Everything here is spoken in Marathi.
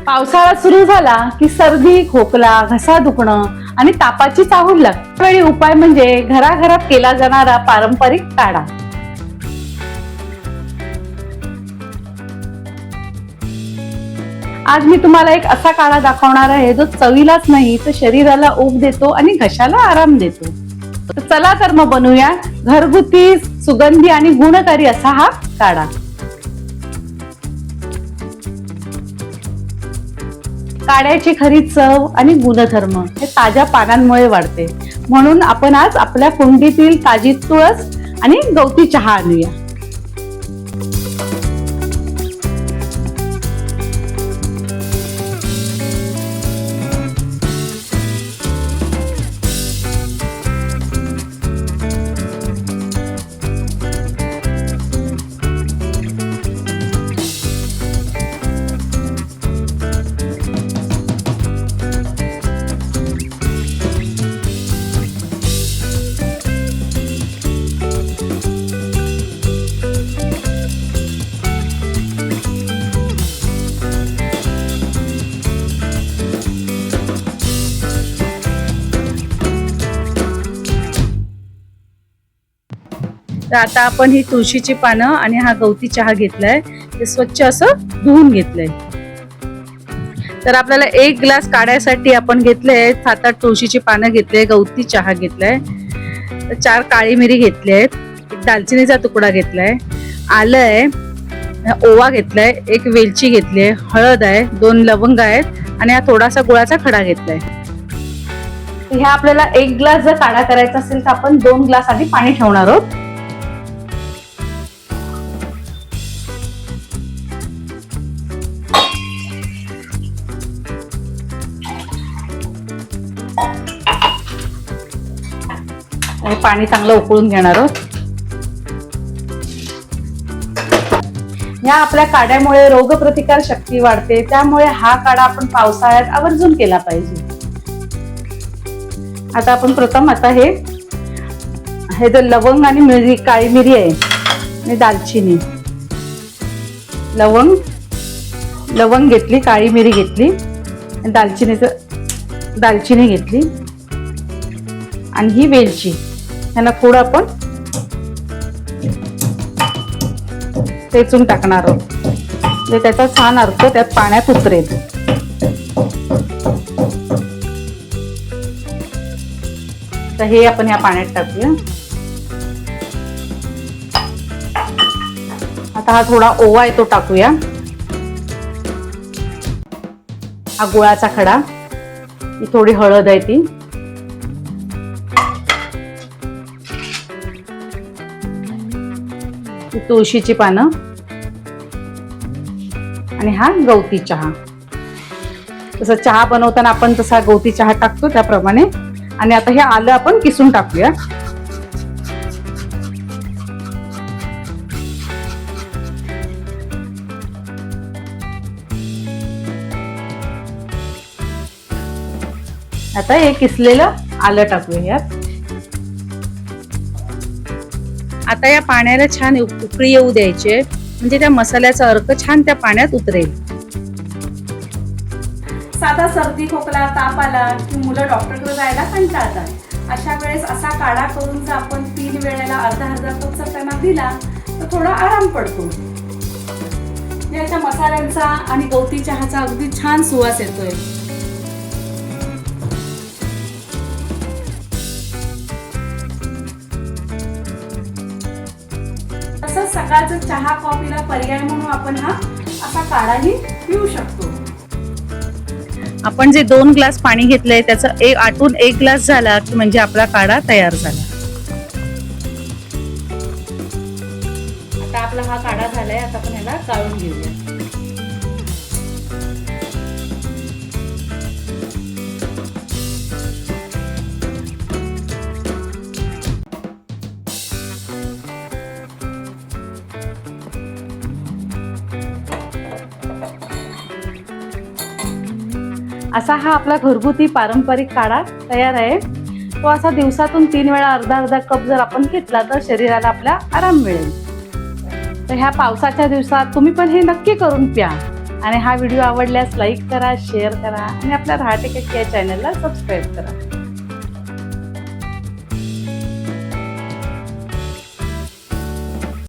पावसाळा सुरू झाला की सर्दी, खोकला, घसा दुखणं आणि तापाची चाहूल लागते. त्यावेळी उपाय म्हणजे घराघरात केला जाणारा पारंपरिक काढा. आज मी तुम्हाला एक असा काढा दाखवणार आहे जो चवीलाच नाही तर शरीराला ऊब देतो आणि घशाला आराम देतो. तर चला तर मग बनवूया घरगुती, सुगंधी आणि गुणकारी असा हा काढा. काढ्याची खरी चव आणि गुणधर्म हे ताज्या पानांमुळे वाढते. म्हणून आपण आज आपल्या कुंडीतील ताजी तुळस आणि गवती चहा आणूया. तर आता आपण ही तुळशीची पानं आणि हा गवती चहा घेतलाय, ते स्वच्छ असं धुवून घेतलंय. तर आपल्याला 1 ग्लास काढ्यासाठी आपण घेतले 7-8 तुळशीची पानं घेतले, गवती चहा घेतलाय, 4 काळी मिरी घेतली आहेत, 1 दालचिनीचा तुकडा घेतलाय, आलं आहे, ओवा घेतलाय, 1 वेलची घेतली आहे, हळद आहे, 2 लवंग आहेत आणि हा थोडासा गुळाचा खडा घेतलाय. ह्या आपल्याला 1 ग्लास जर काढा करायचा असेल तर आपण 2 ग्लास आधी पाणी ठेवणार आहोत. पाणी चांगलं उकळून घेणार आहोत. या आपल्या काढ्यामुळे रोगप्रतिकार शक्ती वाढते, त्यामुळे हा काढा आपण पावसाळ्यात आवर्जून केला पाहिजे. आता आपण प्रथम हे जो लवंग आणि मिरी, काळी मिरी आहे आणि दालचिनी, लवंग घेतली, काळी मिरी घेतली, दालचिनी घेतली आणि ही वेलची, याला थोडं आपण ठेचून टाकणार आहोत. म्हणजे त्याचा छान अर्क त्यात पाण्यात उतरेल. तर हे आपण या पाण्यात टाकूया. आता हा थोडा ओवा आहे तो टाकूया. हा गुळाचा खडा, ही थोडी हळद आहे ती, तुळशीची पानं आणि हा गवती चहा. तसं चहा बनवताना आपण तसा गवती चहा टाकतो त्याप्रमाणे. आणि आता हे आलं आपण किसून टाकूया. आता हे किसलेलं आलं टाकूया यात. आता या पाण्याला छान उकळी येऊ द्यायचे, म्हणजे त्या मसाल्याचा अर्क छान त्या पाण्यात उतरेल. साधा सर्दी, खोकला, ताप आला की मुलं डॉक्टरकडे जायला कंटाळतात. अशा वेळेस असा काढा करून जर आपण 3 वेळेला अर्धा कप जर त्यांना दिला तर थोडा आराम पडतो. याच्या मसाल्यांचा आणि गवती चहाचा अगदी छान सुवास येतोय. सकाळचं चहा कॉफीला पर्याय म्हणून आपण हा असा काढाही पिऊ शकतो. आपण जे 2 ग्लास पाणी घेतलंय त्याचं आटून 1 ग्लास झाला की म्हणजे आपला काढा तयार झाला. आता आपला हा काढा झालाय. आता आपण याला गाळून घेऊया. असा हा आपला घरगुती पारंपरिक काढा तयार आहे. तो असा दिवसातून 3 वेळा अर्धा कप जर आपण घेतला तर शरीराला आपल्या आराम मिळेल. तर ह्या पावसाच्या दिवसात तुम्ही पण हे नक्की करून प्या आणि हा व्हिडिओ आवडल्यास लाईक करा, शेअर करा आणि आपल्या राहते का या चॅनलला सबस्क्राईब करा.